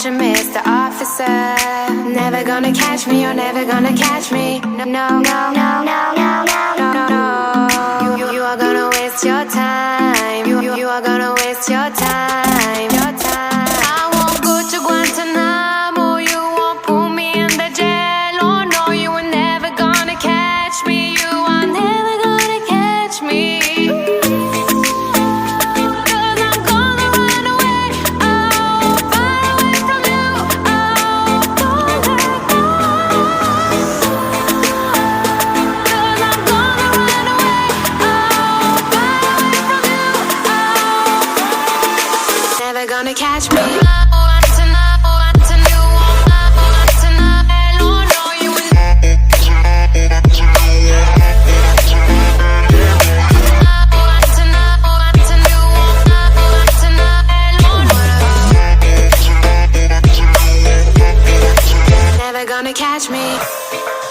attention, Mr. Officer. Never gonna catch me, you're never gonna catch me. No, no, no, no, no, no, no, no, no. You are gonna waste your time. You are gonna waste your time. Your time. I won't go to Guantanamo. You won't put me in the jail. Oh no, you are never gonna catch me. You are never gonna catch me. Gonna catch me. Never gonna catch me.